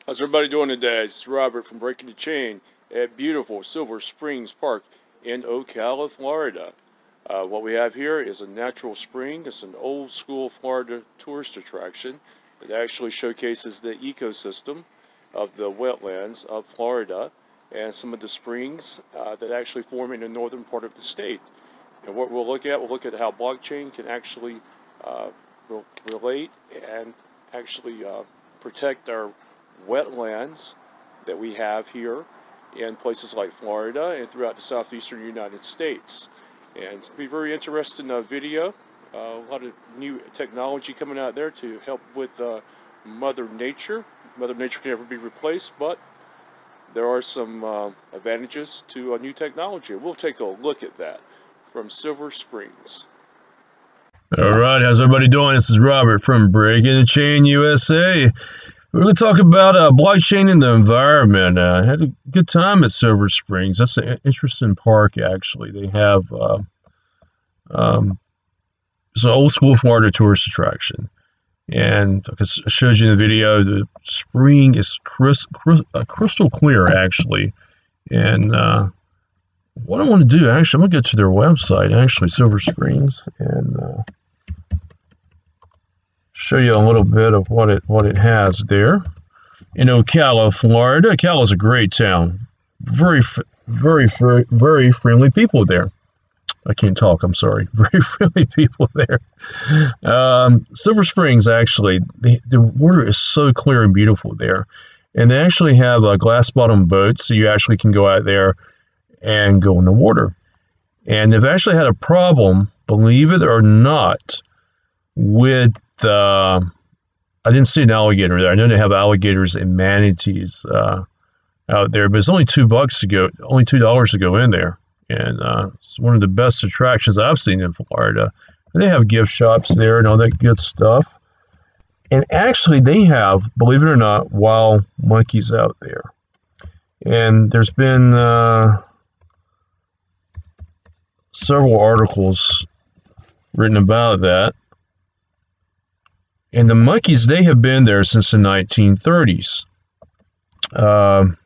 How's everybody doing today? It's Robert from Breaking the Chain at beautiful Silver Springs Park in Ocala, Florida. What we have here is a natural spring. It's an old school Florida tourist attraction. It actually showcases the ecosystem of the wetlands of Florida and some of the springs that actually form in the northern part of the state. And what we'll look at how blockchain can actually relate and actually protect our wetlands that we have here in places like Florida and throughout the southeastern United States. And it's going to be a very interesting video. A lot of new technology coming out there to help with Mother Nature. Mother Nature can never be replaced, but there are some advantages to new technology. We'll take a look at that from Silver Springs. All right, how's everybody doing? This is Robert from Breaking the Chain USA. We're going to talk about blockchain in the environment. I had a good time at Silver Springs. That's an interesting park, actually. They have it's an old school Florida tourist attraction. And like I showed you in the video, the spring is crystal clear, actually. And what I want to do, actually, I'm going to go to their website, actually, Silver Springs, and show you a little bit of what it has there in Ocala, Florida. Ocala is a great town. Very friendly people there. I can't talk, I'm sorry. Very friendly people there. Silver Springs, actually, the water is so clear and beautiful there. And they actually have a glass-bottom boat, so you actually can go out there and go in the water. And they've actually had a problem, believe it or not, with I didn't see an alligator there. I know they have alligators and manatees out there, but it's only $2 to go in there. And it's one of the best attractions I've seen in Florida. And they have gift shops there and all that good stuff. And actually they have, believe it or not, wild monkeys out there. And there's been several articles written about that. And the monkeys, they have been there since the 1930s. And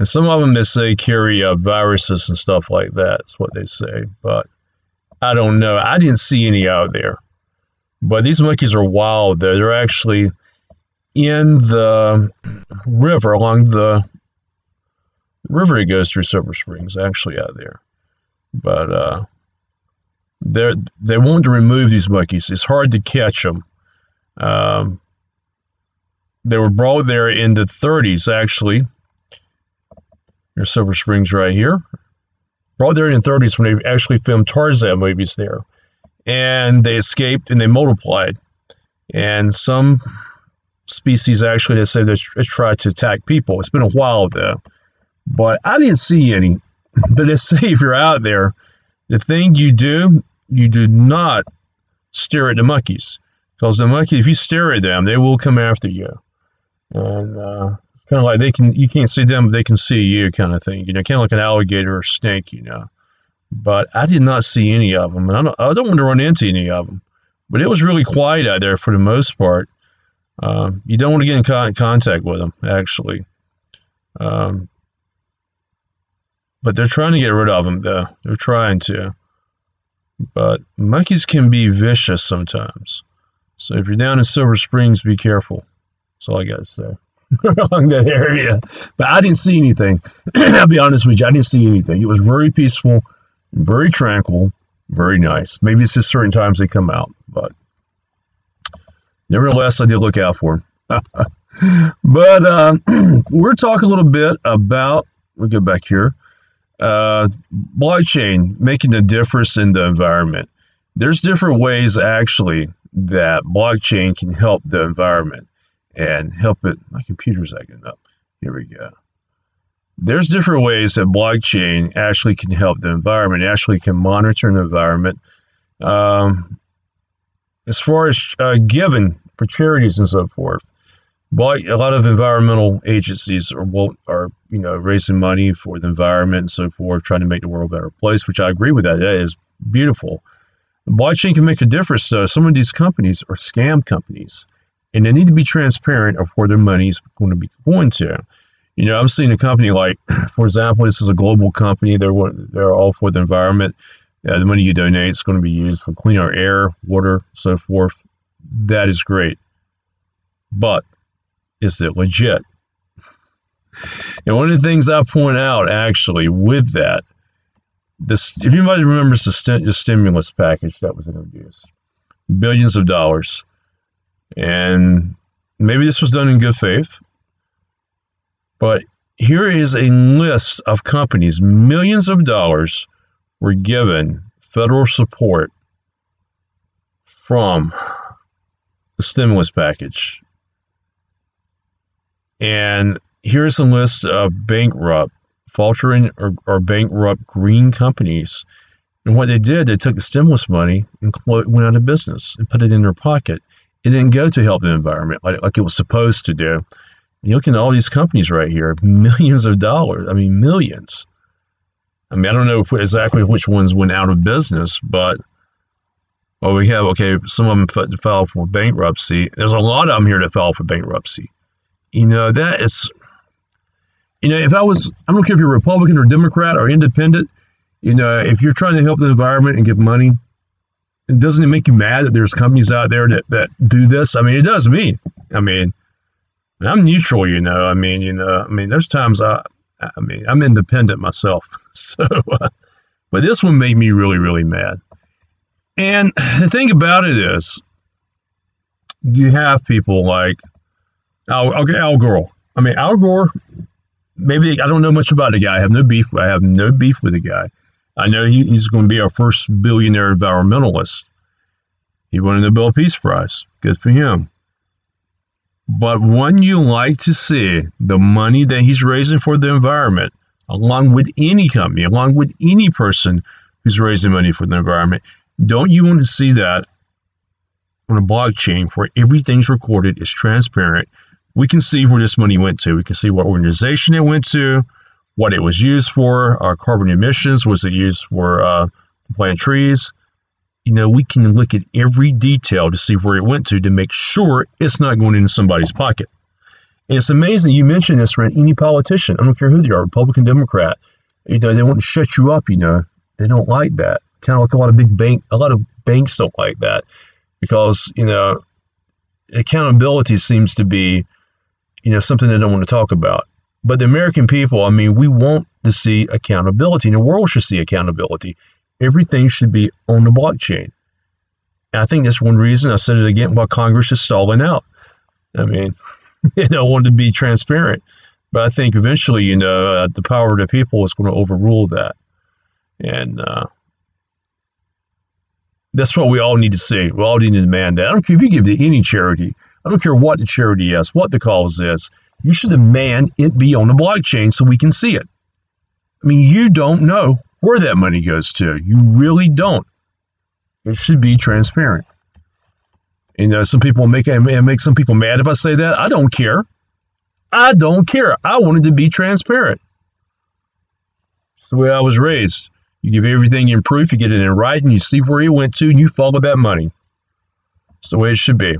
some of them, they say, carry viruses and stuff like that. That's what they say. But I don't know. I didn't see any out there. But these monkeys are wild, though. They're actually in the river, along the river that goes through Silver Springs, actually out there. But they want to remove these monkeys. It's hard to catch them. They were brought there in the 30s, actually. There's Silver Springs right here. Brought there in the 30s when they actually filmed Tarzan movies there. And they escaped and they multiplied. And some species, actually, they say they tried to attack people. It's been a while, though. But I didn't see any. But they say if you're out there, the thing you do not stare at the monkeys. Because the monkey, if you stare at them, they will come after you. And it's kind of like you can't see them, but they can see you, kind of thing. You know, kind of like an alligator or snake, you know. But I did not see any of them, and I don't want to run into any of them. But it was really quiet out there for the most part. You don't want to get in contact with them, actually. But they're trying to get rid of them, though. They're trying to. But monkeys can be vicious sometimes. So if you're down in Silver Springs, be careful. That's all I got to say. Along that area. But I didn't see anything. I'll be honest with you. I didn't see anything. It was very peaceful, very tranquil, very nice. Maybe it's just certain times they come out. But nevertheless, I did look out for them. But we're talking a little bit about, we'll go back here. Blockchain making a difference in the environment. There's different ways actually that blockchain can help the environment and help it. My computer's acting up. Here we go. There's different ways that blockchain actually can help the environment, actually can monitor the environment. As far as giving for charities and so forth. But a lot of environmental agencies are raising money for the environment and so forth, trying to make the world a better place, which I agree with that. That is beautiful. Blockchain can make a difference. Some of these companies are scam companies, and they need to be transparent of where their money is going to be going to. You know, I'm seeing a company like, for example, this is a global company. They're all for the environment. The money you donate is going to be used for cleaner air, water, so forth. That is great. But is it legit? And one of the things I point out actually with that, if anybody remembers the stimulus package that was introduced, billions of dollars, and maybe this was done in good faith, but here is a list of companies, millions of dollars were given federal support from the stimulus package. And here's a list of bankrupt, faltering or bankrupt green companies. And what they did, they took the stimulus money and went out of business and put it in their pocket. It didn't go to help the environment like it was supposed to do. You look at all these companies right here, millions of dollars. I mean, millions. I mean, I don't know exactly which ones went out of business, but well, we have, okay, some of them filed for bankruptcy. There's a lot of them here that filed for bankruptcy. You know, that is, you know, I don't care if you're Republican or Democrat or independent, you know, if you're trying to help the environment and give money, doesn't it make you mad that there's companies out there that do this? I mean, it does me. I mean, I'm neutral, you know. I mean, there's times I'm independent myself. So, but this one made me really, really mad. And the thing about it is, you have people like Al Gore. I mean, Al Gore, maybe I don't know much about the guy. I have no beef with the guy. I know he's going to be our first billionaire environmentalist. He won a Nobel Peace Prize. Good for him. But wouldn't you like to see the money that he's raising for the environment, along with any company, along with any person who's raising money for the environment? Don't you want to see that on a blockchain where everything's recorded, is transparent? We can see where this money went to. We can see what organization it went to, what it was used for, our carbon emissions. Was it used for to plant trees? You know, we can look at every detail to see where it went to make sure it's not going into somebody's pocket. And it's amazing you mentioned this for any politician. I don't care who they are, Republican, Democrat. You know, they want to shut you up, you know. They don't like that. Kind of like a lot of banks don't like that because, you know, accountability seems to be, you know, something they don't want to talk about. But the American people, I mean, we want to see accountability, and the world should see accountability. Everything should be on the blockchain. And I think that's one reason, I said it again, why Congress is stalling out. I mean, they don't want to be transparent. But I think eventually, you know, the power of the people is going to overrule that. And that's what we all need to see. We all need to demand that. I don't care if you give to any charity. I don't care what the charity is, what the cause is. You should demand it be on the blockchain so we can see it. I mean, you don't know where that money goes to. You really don't. It should be transparent. You know, some people make some people mad if I say that. I don't care. I don't care. I want it to be transparent. It's the way I was raised. You give everything in proof, you get it in writing, you see where it went to, and you follow that money. It's the way it should be.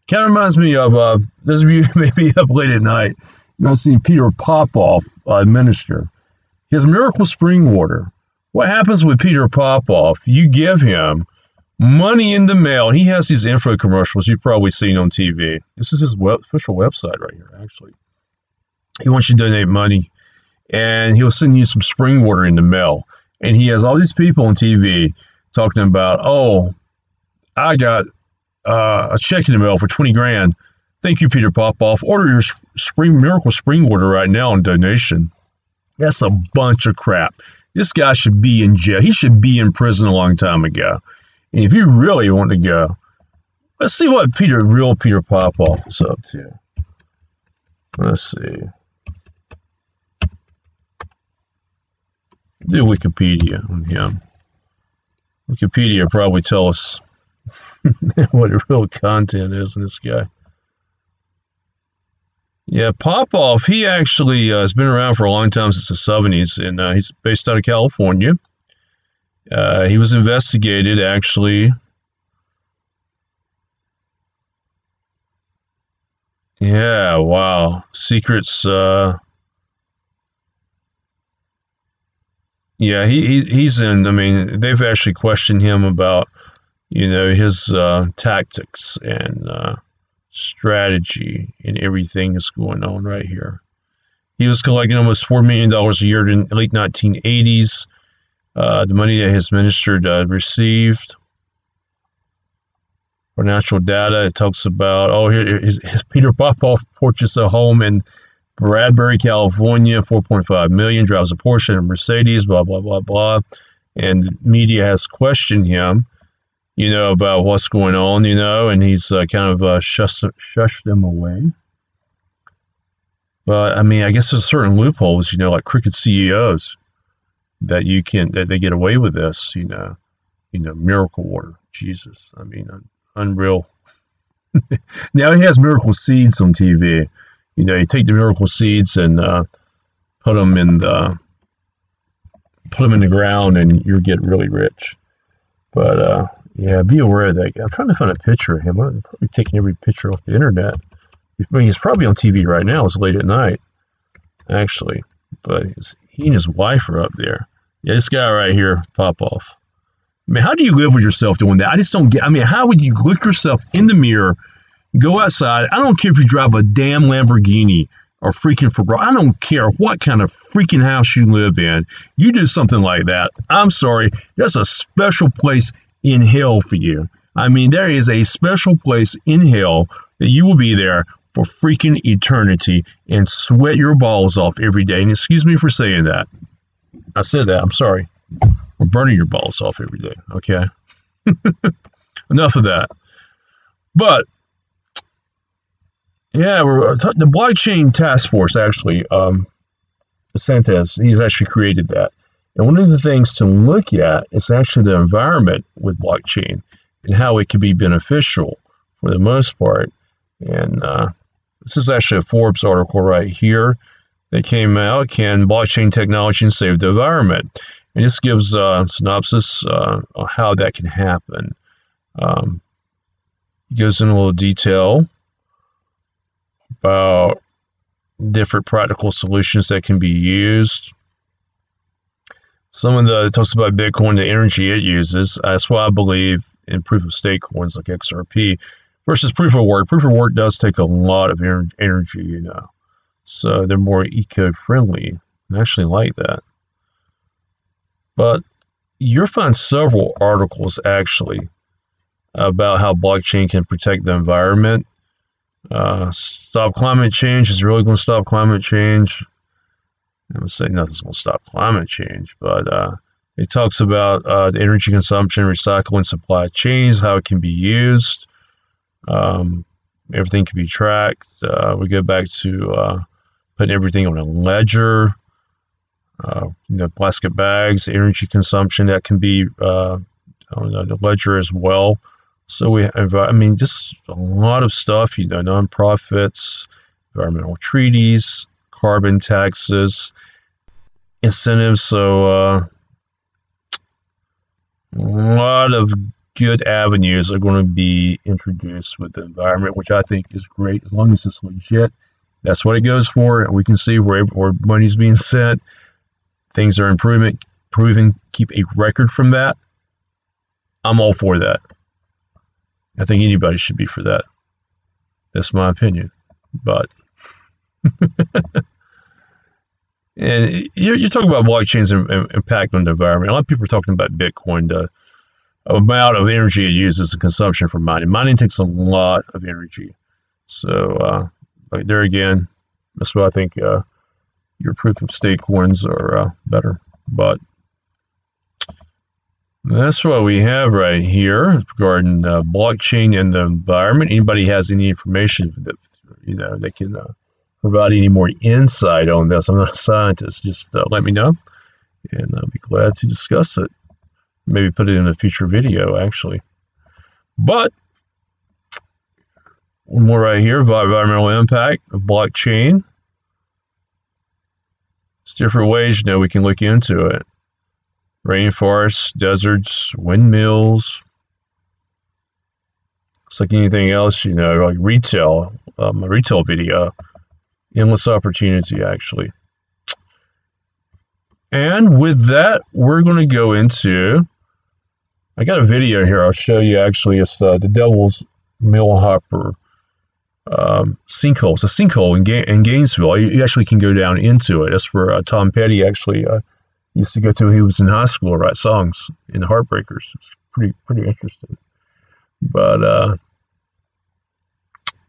Kind of reminds me of, those of you maybe up late at night, you might see Peter Popoff, minister. He has Miracle Spring Water. What happens with Peter Popoff? You give him money in the mail. He has these info commercials you've probably seen on TV. This is his official website right here, actually. He wants you to donate money, and he'll send you some spring water in the mail. And he has all these people on TV talking about, oh, I got a check in the mail for 20 grand. Thank you, Peter Popoff. Order your Miracle Spring Water right now on donation. That's a bunch of crap. This guy should be in jail. He should be in prison a long time ago. And if you really want to go, let's see what real Peter Popoff is up to. Let's see. Do Wikipedia on him. Wikipedia probably tell us what the real content is in this guy. Yeah, Popoff, he actually has been around for a long time, since the 70s, and he's based out of California. He was investigated, actually. Yeah, wow. Secrets. Yeah, he's in. I mean, they've actually questioned him about, his tactics and strategy and everything that's going on right here. He was collecting almost $4 million a year in the late 1980s. The money that his minister received for natural data. It talks about, here is Peter Popoff purchased a home in Bradbury, California, $4.5 million, drives a Porsche and a Mercedes, blah, blah, blah, blah. And the media has questioned him, about what's going on, and he's kind of shushed them away. But, I mean, I guess there's certain loopholes, like crooked CEOs that they get away with this, miracle water. Jesus, I mean, unreal. Now he has miracle seeds on TV. You take the miracle seeds and put them in the ground, and you get really rich. But yeah, be aware of that. I'm trying to find a picture of him. I'm probably taking every picture off the internet. I mean, he's probably on TV right now. It's late at night, actually. But he and his wife are up there. Yeah, this guy right here, Popoff. I mean, how do you live with yourself doing that? I just don't get. I mean, how would you look yourself in the mirror? Go outside. I don't care if you drive a damn Lamborghini or freaking Ferrari. I don't care what kind of freaking house you live in. You do something like that, I'm sorry. There's a special place in hell for you. I mean, there is a special place in hell that you will be there for freaking eternity and sweat your balls off every day. And excuse me for saying that. I said that. I'm sorry. We're burning your balls off every day. Okay. Enough of that. But yeah, the blockchain task force, actually, Santos, he's actually created that. And one of the things to look at is actually the environment with blockchain and how it can be beneficial for the most part. And this is actually a Forbes article right here that came out. Can blockchain technology save the environment? And this gives a synopsis on how that can happen. It goes into a little detail about different practical solutions that can be used. It talks about Bitcoin, the energy it uses. That's why I believe in proof of stake coins like XRP versus proof of work. Proof of work does take a lot of energy, so they're more eco-friendly. I actually like that. But you'll find several articles actually about how blockchain can protect the environment. Stop climate change. Is it really going to stop climate change? I would say nothing's going to stop climate change, but it talks about the energy consumption, recycling, supply chains, how it can be used. Everything can be tracked. We go back to putting everything on a ledger. Plastic bags, energy consumption that can be on the ledger as well. So we have, just a lot of stuff, nonprofits, environmental treaties, carbon taxes, incentives. So a lot of good avenues are going to be introduced with the environment, which I think is great as long as it's legit. That's what it goes for. And we can see where money's being sent. Things are improving. Keep a record from that. I'm all for that. I think anybody should be for that. That's my opinion. But and you're talking about blockchain's impact on the environment. A lot of people are talking about Bitcoin, the amount of energy it uses and consumption for mining. Mining takes a lot of energy. So like there again, that's why I think your proof of stake coins are better. But that's what we have right here regarding blockchain and the environment. Anybody has any information that they can provide any more insight on this? I'm not a scientist. Just let me know, and I'll be glad to discuss it. Maybe put it in a future video, actually. But one more right here: environmental impact of blockchain. It's different ways, we can look into it. rainforests, deserts, windmills. It's like anything else, you know, like retail, a retail video. Endless opportunity, actually. And with that, we're going to go into, I got a video here I'll show you, actually. It's the Devil's Millhopper sinkhole. It's a sinkhole in Gainesville. You actually can go down into it. That's where Tom Petty actually used to go to when he was in high school to write songs in the Heartbreakers. It's pretty interesting. But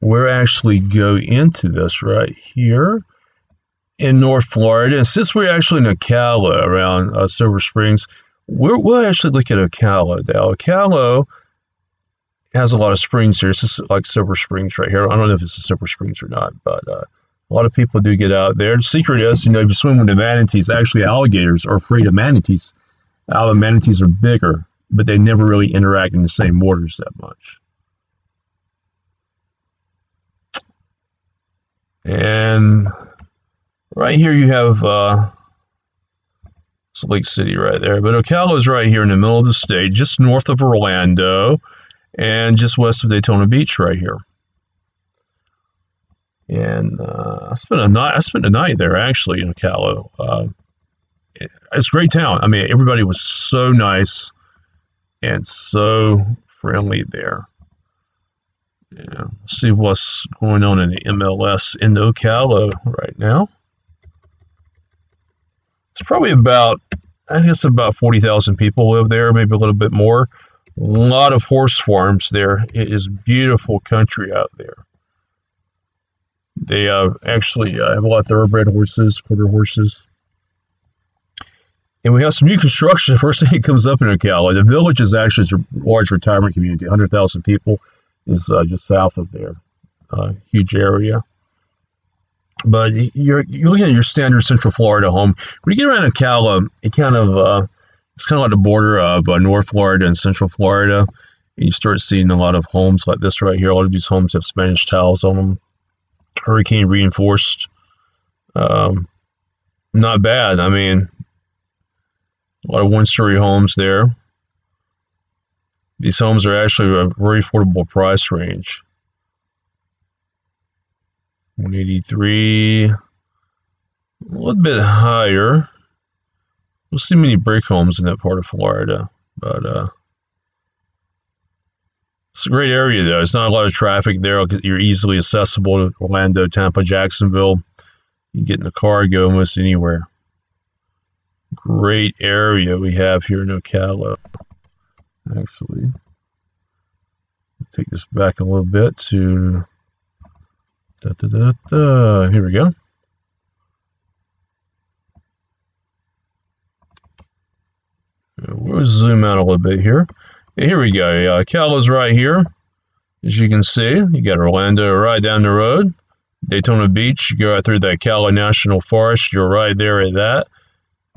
we're actually go into this right here in North Florida. And since we're actually in Ocala around Silver Springs, we'll actually look at Ocala now. Ocala has a lot of springs here. This is like Silver Springs right here. I don't know if it's a Silver Springs or not, but a lot of people do get out there. The secret is, you know, if you swim with the manatees, actually alligators are afraid of manatees. The manatees are bigger, but they never really interact in the same waters that much. And right here you have it's Lake City right there. But Ocala is right here in the middle of the state, just north of Orlando and just west of Daytona Beach right here. And I spent a night there actually in Ocala. It's a great town. I mean, everybody was so nice and so friendly there. Yeah, let's see what's going on in the MLS in Ocala right now. It's probably about, I guess about 40,000 people live there, maybe a little bit more. A lot of horse farms there. It is beautiful country out there. They actually have a lot of thoroughbred horses, quarter horses. And we have some new construction. The first thing that comes up in Ocala, the village is actually a large retirement community, 100,000 people. Is just south of there, huge area. But you're looking at your standard Central Florida home. When you get around Ocala, it kind of it's kind of like the border of North Florida and Central Florida, and you start seeing a lot of homes like this right here. A lot of these homes have Spanish tiles on them, hurricane reinforced. Not bad. I mean, a lot of one-story homes there. These homes are actually a very affordable price range. 183, a little bit higher. We'll see many brick homes in that part of Florida, but it's a great area though. It's not a lot of traffic there. You're easily accessible to Orlando, Tampa, Jacksonville. You can get in the car, go almost anywhere. Great area we have here in Ocala. Actually, take this back a little bit to here we go. We'll zoom out a little bit here. Yeah, here we go. Ocala's right here. As you can see, you got Orlando right down the road. Daytona Beach, you go out through the Ocala National Forest, you're right there at that.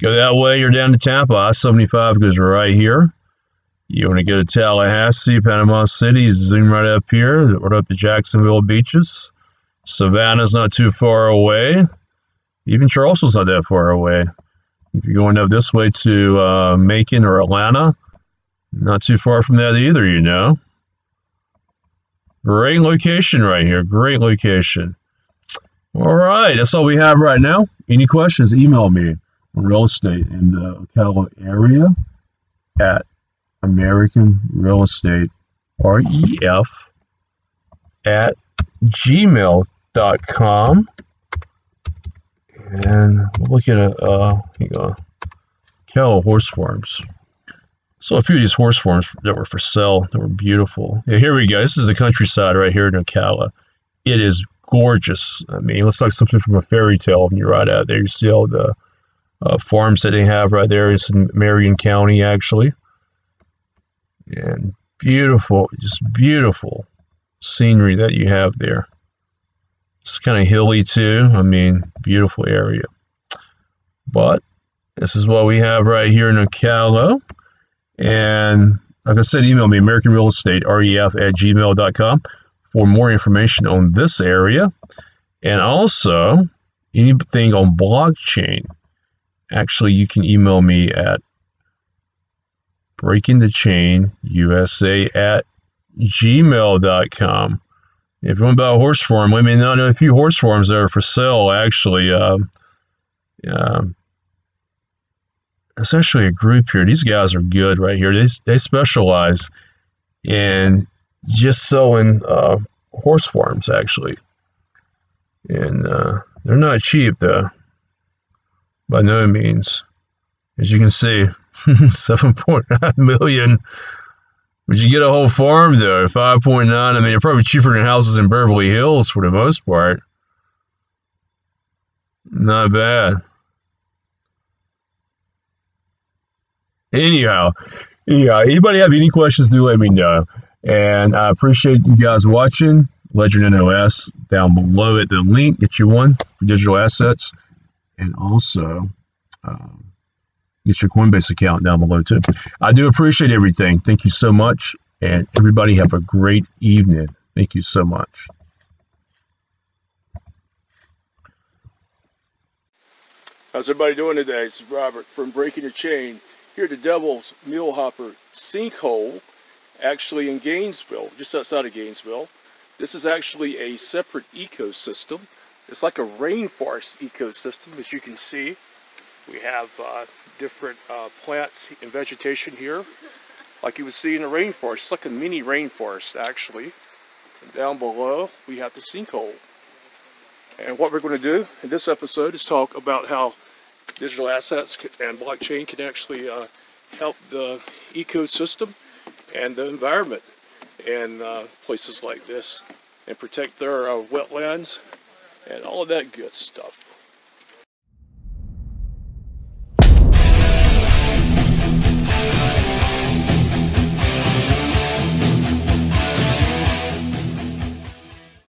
Go that way, you're down to Tampa. I-75 goes right here. You want to go to Tallahassee, Panama City, zoom right up here, right up to Jacksonville beaches. Savannah's not too far away. Even Charleston's not that far away. If you're going up this way to Macon or Atlanta, not too far from that either, you know. Great location right here. Great location. All right, that's all we have right now. Any questions, email me on real estate in the Ocala area at American Real Estate REF at gmail.com. And we'll look at Ocala horse farms. So a few of these horse farms that were for sale that were beautiful. Yeah, here we go. This is the countryside right here in Ocala. It is gorgeous. I mean, it looks like something from a fairy tale when you're right out there. You see all the farms that they have right there. It's in Marion County, actually. And beautiful, just beautiful scenery that you have there. It's kind of hilly too. I mean, beautiful area. But this is what we have right here in Ocala. And like I said, email me, American Real Estate, REF at gmail.com for more information on this area. And also, anything on blockchain, actually, you can email me at breakingthechainusa@gmail.com. If you want to buy a horse farm, we may not know a few horse farms that are for sale, actually. It's actually a group here. These guys are good right here. They specialize in just selling horse farms, actually. And they're not cheap, though. By no means. As you can see, 7.9 million. But you get a whole farm, though, 5.9. I mean, they're probably cheaper than houses in Beverly Hills for the most part. Not bad. Anyhow, anybody have any questions, do let me know. And I appreciate you guys watching. Ledger NOS down below at the link. Get you one for digital assets. And also get your Coinbase account down below too. I do appreciate everything. Thank you so much. And everybody have a great evening. Thank you so much. How's everybody doing today? This is Robert from Breaking the Chain here at the Devil's Millhopper Sinkhole, actually in Gainesville, just outside of Gainesville. This is actually a separate ecosystem. It's like a rainforest ecosystem, as you can see. We have different plants and vegetation here, like you would see in a rainforest. It's like a mini rainforest, actually. And down below, we have the sinkhole. And what we're going to do in this episode is talk about how digital assets and blockchain can actually help the ecosystem and the environment in places like this, and protect their wetlands and all of that good stuff.